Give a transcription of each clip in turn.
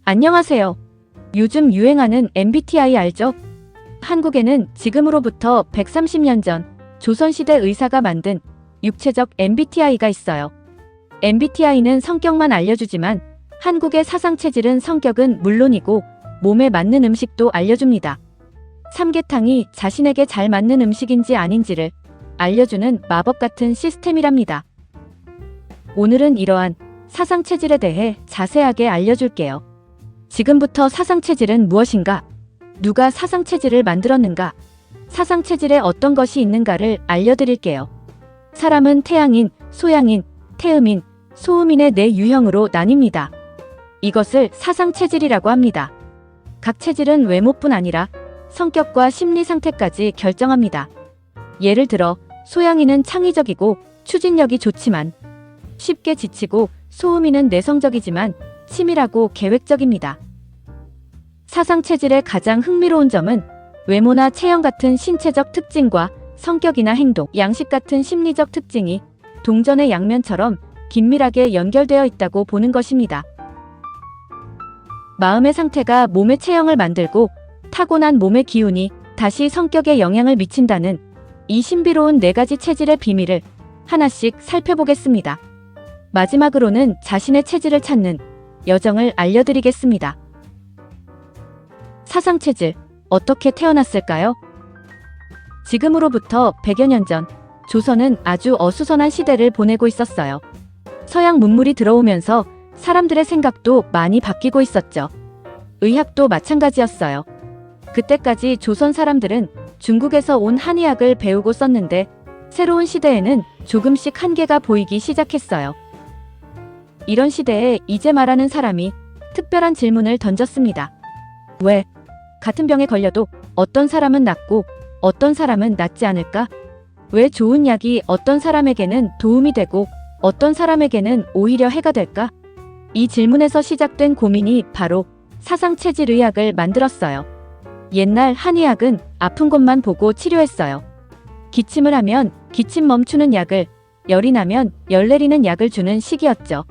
안녕하세요. 요즘 유행하는 MBTI 알죠? 한국에는 지금으로부터 130년 전 조선시대 의사가 만든 육체적 MBTI가 있어요. MBTI는 성격만 알려주지만 한국의 사상체질은 성격은 물론이고 몸에 맞는 음식도 알려줍니다. 삼계탕이 자신에게 잘 맞는 음식인지 아닌지를 알려주는 마법 같은 시스템이랍니다. 오늘은 이러한 사상체질에 대해 자세하게 알려줄게요. 지금부터 사상체질은 무엇인가? 누가 사상체질을 만들었는가? 사상체질에 어떤 것이 있는가를 알려드릴게요. 사람은 태양인, 소양인, 태음인, 소음인의 네 유형으로 나뉩니다. 이것을 사상체질이라고 합니다. 각 체질은 외모뿐 아니라 성격과 심리 상태까지 결정합니다. 예를 들어 소양인은 창의적이고 추진력이 좋지만 쉽게 지치고, 소음인은 내성적이지만 치밀하고 계획적입니다. 사상체질의 가장 흥미로운 점은 외모나 체형 같은 신체적 특징과 성격이나 행동, 양식 같은 심리적 특징이 동전의 양면처럼 긴밀하게 연결되어 있다고 보는 것입니다. 마음의 상태가 몸의 체형을 만들고 타고난 몸의 기운이 다시 성격에 영향을 미친다는 이 신비로운 네 가지 체질의 비밀을 하나씩 살펴보겠습니다. 마지막으로는 자신의 체질을 찾는 여정을 알려드리겠습니다. 사상체질, 어떻게 태어났을까요? 지금으로부터 100여 년 전, 조선은 아주 어수선한 시대를 보내고 있었어요. 서양 문물이 들어오면서 사람들의 생각도 많이 바뀌고 있었죠. 의학도 마찬가지였어요. 그때까지 조선 사람들은 중국에서 온 한의학을 배우고 썼는데 새로운 시대에는 조금씩 한계가 보이기 시작했어요. 이런 시대에 이제 말하는 사람이 특별한 질문을 던졌습니다. 왜? 같은 병에 걸려도 어떤 사람은 낫고 어떤 사람은 낫지 않을까? 왜 좋은 약이 어떤 사람에게는 도움이 되고 어떤 사람에게는 오히려 해가 될까? 이 질문에서 시작된 고민이 바로 사상체질의학을 만들었어요. 옛날 한의학은 아픈 곳만 보고 치료했어요. 기침을 하면 기침 멈추는 약을, 열이 나면 열 내리는 약을 주는 식이었죠.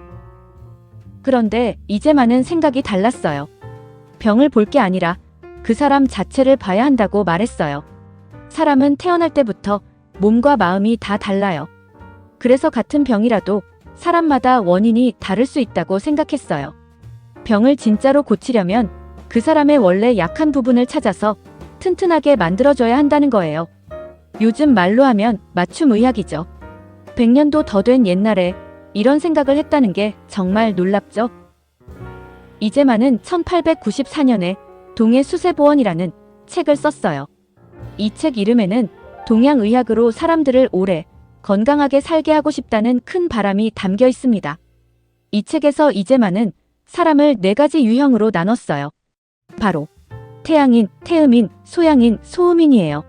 그런데 이제만은 생각이 달랐어요. 병을 볼 게 아니라 그 사람 자체를 봐야 한다고 말했어요. 사람은 태어날 때부터 몸과 마음이 다 달라요. 그래서 같은 병이라도 사람마다 원인이 다를 수 있다고 생각했어요. 병을 진짜로 고치려면 그 사람의 원래 약한 부분을 찾아서 튼튼하게 만들어줘야 한다는 거예요. 요즘 말로 하면 맞춤의학이죠. 100년도 더 된 옛날에 이런 생각을 했다는 게 정말 놀랍죠? 이제만은 1894년에 동해수세보원이라는 책을 썼어요. 이 책 이름에는 동양의학으로 사람들을 오래 건강하게 살게 하고 싶다는 큰 바람이 담겨 있습니다. 이 책에서 이제만은 사람을 네 가지 유형으로 나눴어요. 바로 태양인, 태음인, 소양인, 소음인이에요.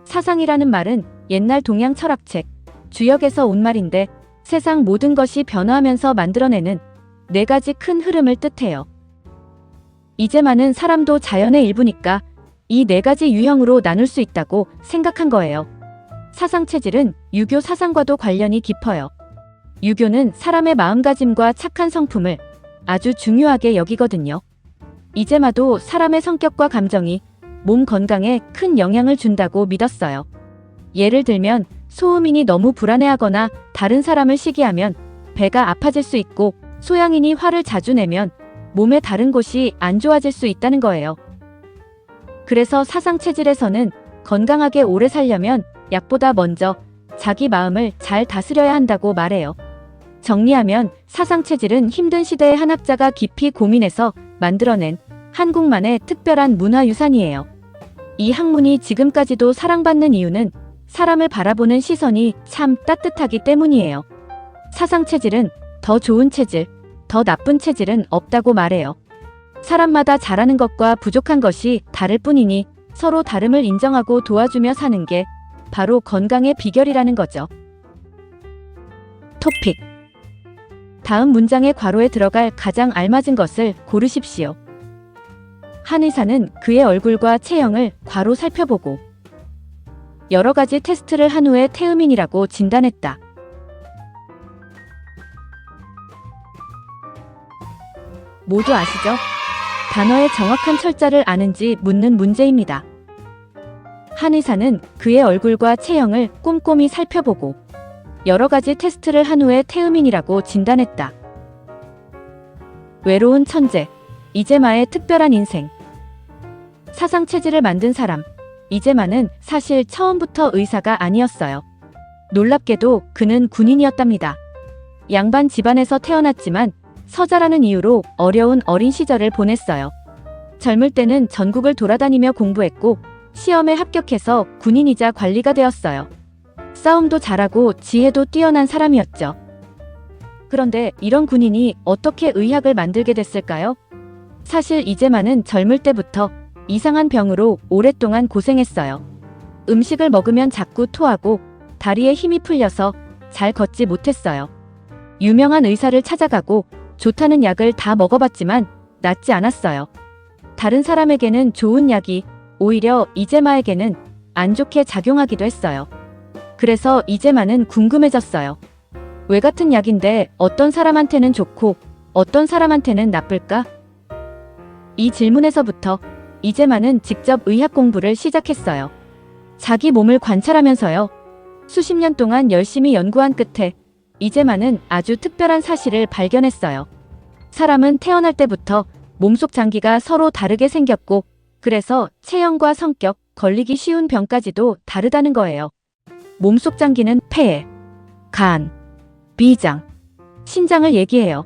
사상이라는 말은 옛날 동양 철학책 주역에서 온 말인데 세상 모든 것이 변화하면서 만들어내는 네 가지 큰 흐름을 뜻해요. 이제만은 사람도 자연의 일부니까 이 네 가지 유형으로 나눌 수 있다고 생각한 거예요. 사상체질은 유교 사상과도 관련이 깊어요. 유교는 사람의 마음가짐과 착한 성품을 아주 중요하게 여기거든요. 이제마도 사람의 성격과 감정이 몸 건강에 큰 영향을 준다고 믿었어요. 예를 들면 소음인이 너무 불안해하거나 다른 사람을 시기하면 배가 아파질 수 있고, 소양인이 화를 자주 내면 몸의 다른 곳이 안 좋아질 수 있다는 거예요. 그래서 사상체질에서는 건강하게 오래 살려면 약보다 먼저 자기 마음을 잘 다스려야 한다고 말해요. 정리하면 사상체질은 힘든 시대의 한 학자가 깊이 고민해서 만들어낸 한국만의 특별한 문화유산이에요. 이 학문이 지금까지도 사랑받는 이유는 사람을 바라보는 시선이 참 따뜻하기 때문이에요. 사상체질은 더 좋은 체질, 더 나쁜 체질은 없다고 말해요. 사람마다 잘하는 것과 부족한 것이 다를 뿐이니 서로 다름을 인정하고 도와주며 사는 게 바로 건강의 비결이라는 거죠. 토픽. 다음 문장의 괄호에 들어갈 가장 알맞은 것을 고르십시오. 한 의사는 그의 얼굴과 체형을 괄호 살펴보고 여러 가지 테스트를 한 후에 태음인이라고 진단했다. 모두 아시죠? 단어의 정확한 철자를 아는지 묻는 문제입니다. 한 의사는 그의 얼굴과 체형을 꼼꼼히 살펴보고 여러 가지 테스트를 한 후에 태음인이라고 진단했다. 외로운 천재, 이재마의 특별한 인생. 사상체질을 만든 사람, 이재마는 사실 처음부터 의사가 아니었어요. 놀랍게도 그는 군인이었답니다. 양반 집안에서 태어났지만 서자라는 이유로 어려운 어린 시절을 보냈어요. 젊을 때는 전국을 돌아다니며 공부했고 시험에 합격해서 군인이자 관리가 되었어요. 싸움도 잘하고 지혜도 뛰어난 사람이었죠. 그런데 이런 군인이 어떻게 의학을 만들게 됐을까요? 사실 이재마는 젊을 때부터 이상한 병으로 오랫동안 고생했어요. 음식을 먹으면 자꾸 토하고 다리에 힘이 풀려서 잘 걷지 못했어요. 유명한 의사를 찾아가고 좋다는 약을 다 먹어봤지만 낫지 않았어요. 다른 사람에게는 좋은 약이 오히려 이재마에게는 안 좋게 작용하기도 했어요. 그래서 이재마는 궁금해졌어요. 왜 같은 약인데 어떤 사람한테는 좋고 어떤 사람한테는 나쁠까? 이 질문에서부터 이재마는 직접 의학 공부를 시작했어요. 자기 몸을 관찰하면서요. 수십 년 동안 열심히 연구한 끝에 이재마는 아주 특별한 사실을 발견했어요. 사람은 태어날 때부터 몸속 장기가 서로 다르게 생겼고 그래서 체형과 성격, 걸리기 쉬운 병까지도 다르다는 거예요. 몸속 장기는 폐, 간, 비장, 신장을 얘기해요.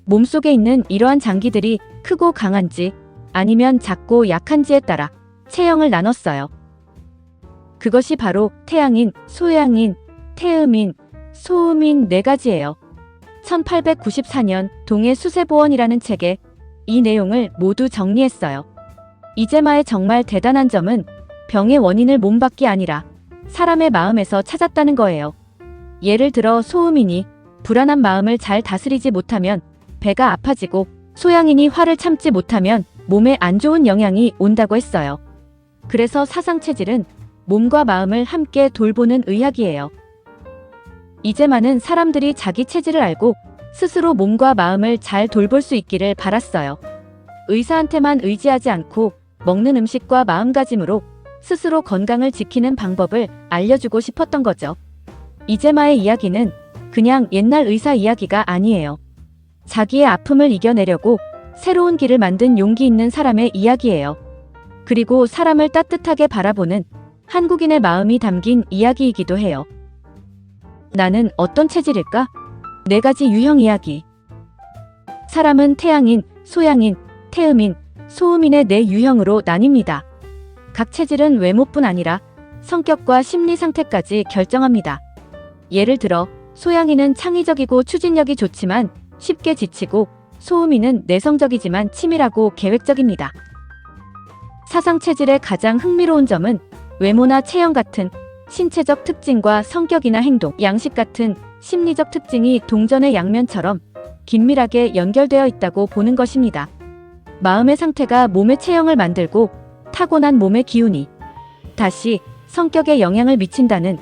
몸속에 있는 이러한 장기들이 크고 강한지 아니면 작고 약한지에 따라 체형을 나눴어요. 그것이 바로 태양인, 소양인, 태음인, 소음인 네 가지예요. 1894년 동해 수세보원이라는 책에 이 내용을 모두 정리했어요. 이재마의 정말 대단한 점은 병의 원인을 몸밖에 아니라 사람의 마음에서 찾았다는 거예요. 예를 들어 소음인이 불안한 마음을 잘 다스리지 못하면 배가 아파지고 소양인이 화를 참지 못하면 몸에 안 좋은 영향이 온다고 했어요. 그래서 사상체질은 몸과 마음을 함께 돌보는 의학이에요. 이재마는 사람들이 자기 체질을 알고 스스로 몸과 마음을 잘 돌볼 수 있기를 바랐어요. 의사한테만 의지하지 않고 먹는 음식과 마음가짐으로 스스로 건강을 지키는 방법을 알려주고 싶었던 거죠. 이재마의 이야기는 그냥 옛날 의사 이야기가 아니에요. 자기의 아픔을 이겨내려고 새로운 길을 만든 용기 있는 사람의 이야기예요. 그리고 사람을 따뜻하게 바라보는 한국인의 마음이 담긴 이야기이기도 해요. 나는 어떤 체질일까? 네 가지 유형 이야기. 사람은 태양인, 소양인, 태음인, 소음인의 네 유형으로 나뉩니다. 각 체질은 외모뿐 아니라 성격과 심리 상태까지 결정합니다. 예를 들어 소양인은 창의적이고 추진력이 좋지만 쉽게 지치고 소음인은 내성적이지만 치밀하고 계획적입니다. 사상 체질의 가장 흥미로운 점은 외모나 체형 같은 신체적 특징과 성격이나 행동, 양식 같은 심리적 특징이 동전의 양면처럼 긴밀하게 연결되어 있다고 보는 것입니다. 마음의 상태가 몸의 체형을 만들고 타고난 몸의 기운이 다시 성격에 영향을 미친다는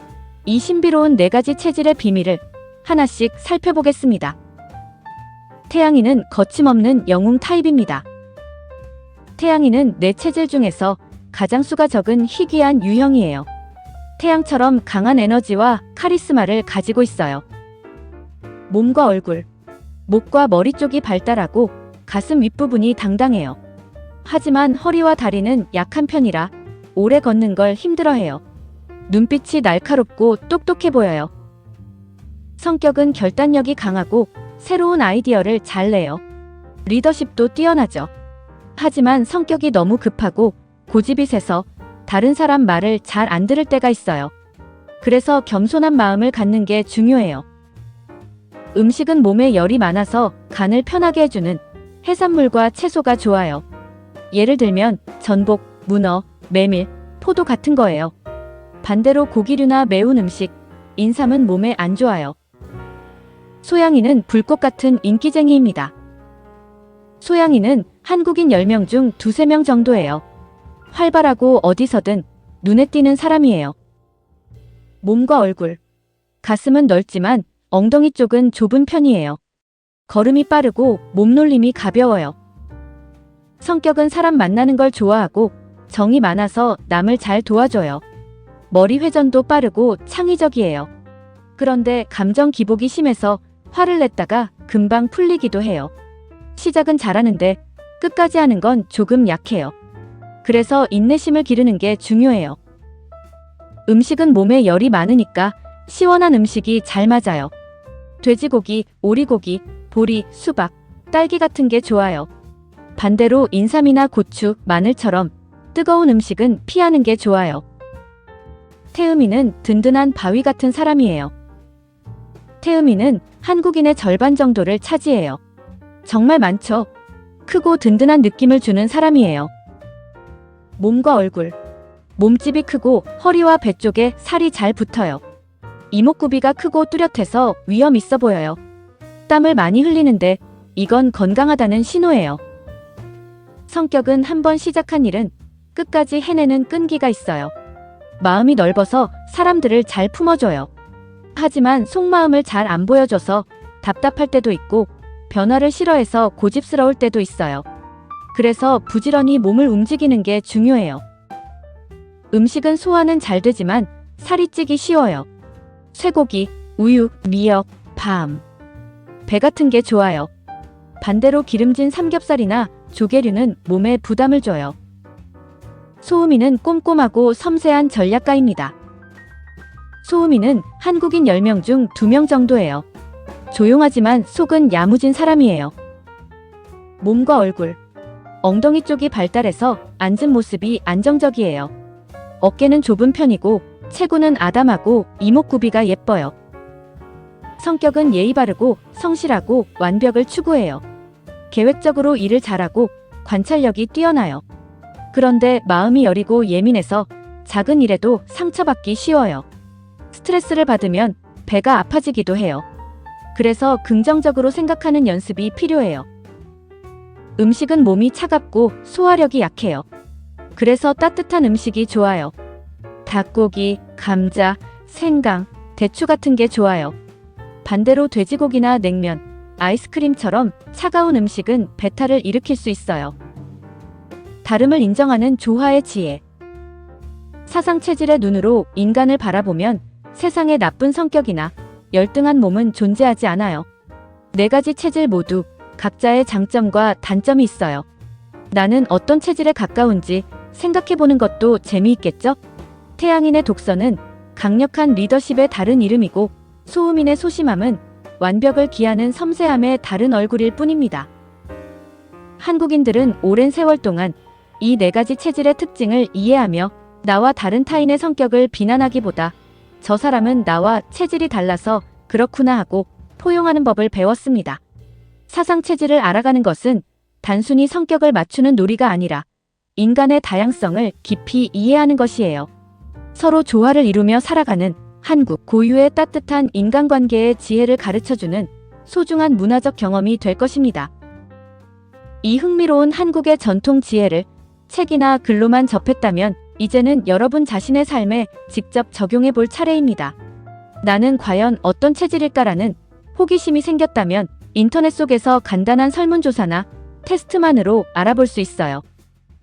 이 신비로운 네 가지 체질의 비밀을 하나씩 살펴보겠습니다. 태양인은 거침없는 영웅 타입입니다. 태양인은 네 체질 중에서 가장 수가 적은 희귀한 유형이에요. 태양처럼 강한 에너지와 카리스마를 가지고 있어요. 몸과 얼굴, 목과 머리 쪽이 발달하고 가슴 윗부분이 당당해요. 하지만 허리와 다리는 약한 편이라 오래 걷는 걸 힘들어해요. 눈빛이 날카롭고 똑똑해 보여요. 성격은 결단력이 강하고 새로운 아이디어를 잘 내요. 리더십도 뛰어나죠. 하지만 성격이 너무 급하고 고집이 세서 다른 사람 말을 잘 안 들을 때가 있어요. 그래서 겸손한 마음을 갖는 게 중요해요. 음식은 몸에 열이 많아서 간을 편하게 해주는 해산물과 채소가 좋아요. 예를 들면 전복, 문어, 메밀, 포도 같은 거예요. 반대로 고기류나 매운 음식, 인삼은 몸에 안 좋아요. 소양인은 불꽃 같은 인기쟁이입니다. 소양인은 한국인 10명 중 2~3명 정도예요. 활발하고 어디서든 눈에 띄는 사람이에요. 몸과 얼굴, 가슴은 넓지만 엉덩이 쪽은 좁은 편이에요. 걸음이 빠르고 몸놀림이 가벼워요. 성격은 사람 만나는 걸 좋아하고 정이 많아서 남을 잘 도와줘요. 머리 회전도 빠르고 창의적이에요. 그런데 감정 기복이 심해서 화를 냈다가 금방 풀리기도 해요. 시작은 잘하는데 끝까지 하는 건 조금 약해요. 그래서 인내심을 기르는 게 중요해요. 음식은 몸에 열이 많으니까 시원한 음식이 잘 맞아요. 돼지고기, 오리고기, 보리, 수박, 딸기 같은 게 좋아요. 반대로 인삼이나 고추, 마늘처럼 뜨거운 음식은 피하는 게 좋아요. 태음이는 든든한 바위 같은 사람이에요. 태음이는 한국인의 절반 정도를 차지해요. 정말 많죠? 크고 든든한 느낌을 주는 사람이에요. 몸과 얼굴. 몸집이 크고 허리와 배 쪽에 살이 잘 붙어요. 이목구비가 크고 뚜렷해서 위험 있어 보여요. 땀을 많이 흘리는데 이건 건강하다는 신호예요. 성격은 한번 시작한 일은 끝까지 해내는 끈기가 있어요. 마음이 넓어서 사람들을 잘 품어줘요. 하지만 속마음을 잘 안 보여줘서 답답할 때도 있고 변화를 싫어해서 고집스러울 때도 있어요. 그래서 부지런히 몸을 움직이는 게 중요해요. 음식은 소화는 잘 되지만 살이 찌기 쉬워요. 쇠고기, 우유, 미역, 밤, 배 같은 게 좋아요. 반대로 기름진 삼겹살이나 조개류는 몸에 부담을 줘요. 소음이는 꼼꼼하고 섬세한 전략가입니다. 소음이는 한국인 10명 중 2명 정도예요. 조용하지만 속은 야무진 사람이에요. 몸과 얼굴. 엉덩이 쪽이 발달해서 앉은 모습이 안정적이에요. 어깨는 좁은 편이고 체구는 아담하고 이목구비가 예뻐요. 성격은 예의 바르고 성실하고 완벽을 추구해요. 계획적으로 일을 잘하고 관찰력이 뛰어나요. 그런데 마음이 여리고 예민해서 작은 일에도 상처받기 쉬워요. 스트레스를 받으면 배가 아파지기도 해요. 그래서 긍정적으로 생각하는 연습이 필요해요. 음식은 몸이 차갑고 소화력이 약해요. 그래서 따뜻한 음식이 좋아요. 닭고기, 감자, 생강, 대추 같은 게 좋아요. 반대로 돼지고기나 냉면, 아이스크림처럼 차가운 음식은 배탈을 일으킬 수 있어요. 다름을 인정하는 조화의 지혜. 사상체질의 눈으로 인간을 바라보면 세상에 나쁜 성격이나 열등한 몸은 존재하지 않아요. 4가지 체질 모두 각자의 장점과 단점이 있어요. 나는 어떤 체질에 가까운지 생각해보는 것도 재미있겠죠? 태양인의 독서는 강력한 리더십의 다른 이름이고 소음인의 소심함은 완벽을 기하는 섬세함의 다른 얼굴일 뿐입니다. 한국인들은 오랜 세월 동안 이 4가지 체질의 특징을 이해하며 나와 다른 타인의 성격을 비난하기보다 저 사람은 나와 체질이 달라서 그렇구나 하고 포용하는 법을 배웠습니다. 사상 체질을 알아가는 것은 단순히 성격을 맞추는 놀이가 아니라 인간의 다양성을 깊이 이해하는 것이에요. 서로 조화를 이루며 살아가는 한국 고유의 따뜻한 인간관계의 지혜를 가르쳐주는 소중한 문화적 경험이 될 것입니다. 이 흥미로운 한국의 전통 지혜를 책이나 글로만 접했다면 이제는 여러분 자신의 삶에 직접 적용해 볼 차례입니다. 나는 과연 어떤 체질일까라는 호기심이 생겼다면 인터넷 속에서 간단한 설문조사나 테스트만으로 알아볼 수 있어요.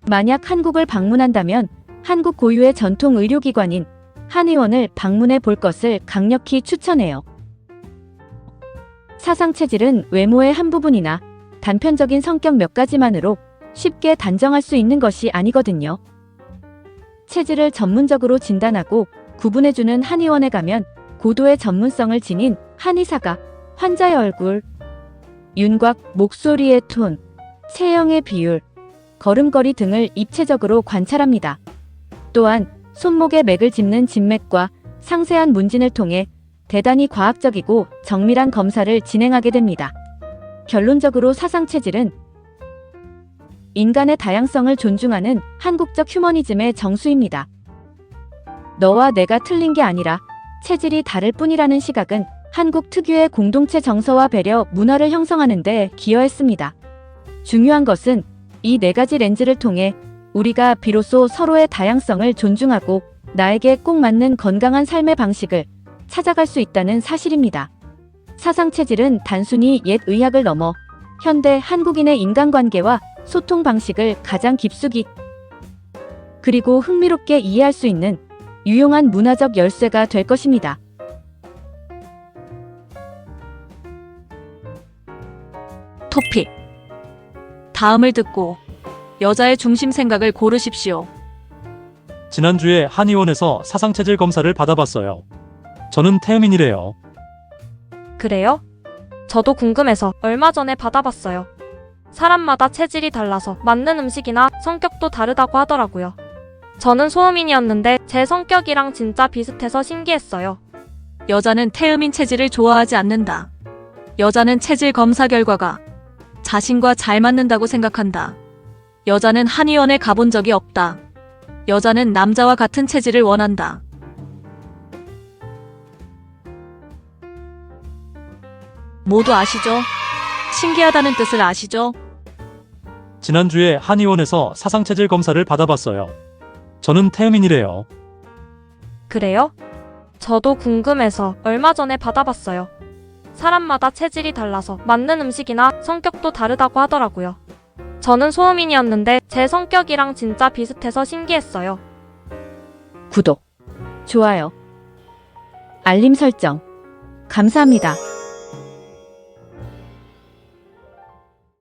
만약 한국을 방문한다면 한국 고유의 전통 의료기관인 한의원을 방문해 볼 것을 강력히 추천해요. 사상체질은 외모의 한 부분이나 단편적인 성격 몇 가지만으로 쉽게 단정할 수 있는 것이 아니거든요. 체질을 전문적으로 진단하고 구분해주는 한의원에 가면 고도의 전문성을 지닌 한의사가 환자의 얼굴, 윤곽, 목소리의 톤, 체형의 비율, 걸음걸이 등을 입체적으로 관찰합니다. 또한 손목의 맥을 짚는 진맥과 상세한 문진을 통해 대단히 과학적이고 정밀한 검사를 진행하게 됩니다. 결론적으로 사상체질은 인간의 다양성을 존중하는 한국적 휴머니즘의 정수입니다. 너와 내가 틀린 게 아니라 체질이 다를 뿐이라는 시각은 한국 특유의 공동체 정서와 배려 문화를 형성하는 데 기여했습니다. 중요한 것은 이 4가지 렌즈를 통해 우리가 비로소 서로의 다양성을 존중하고 나에게 꼭 맞는 건강한 삶의 방식을 찾아갈 수 있다는 사실입니다. 사상체질은 단순히 옛 의학을 넘어 현대 한국인의 인간관계와 소통 방식을 가장 깊숙이 그리고 흥미롭게 이해할 수 있는 유용한 문화적 열쇠가 될 것입니다. 토픽. 다음을 듣고 여자의 중심 생각을 고르십시오. 지난주에 한의원에서 사상체질 검사를 받아봤어요. 저는 태음인이래요. 그래요? 저도 궁금해서 얼마 전에 받아봤어요. 사람마다 체질이 달라서 맞는 음식이나 성격도 다르다고 하더라고요. 저는 소음인이었는데 제 성격이랑 진짜 비슷해서 신기했어요. 여자는 태음인 체질을 좋아하지 않는다. 여자는 체질 검사 결과가 자신과 잘 맞는다고 생각한다. 여자는 한의원에 가본 적이 없다. 여자는 남자와 같은 체질을 원한다. 모두 아시죠? 신기하다는 뜻을 아시죠? 지난주에 한의원에서 사상체질 검사를 받아봤어요. 저는 태음인이래요. 그래요? 저도 궁금해서 얼마 전에 받아봤어요. 사람마다 체질이 달라서 맞는 음식이나 성격도 다르다고 하더라고요. 저는 소음인이었는데 제 성격이랑 진짜 비슷해서 신기했어요. 구독, 좋아요, 알림 설정. 감사합니다.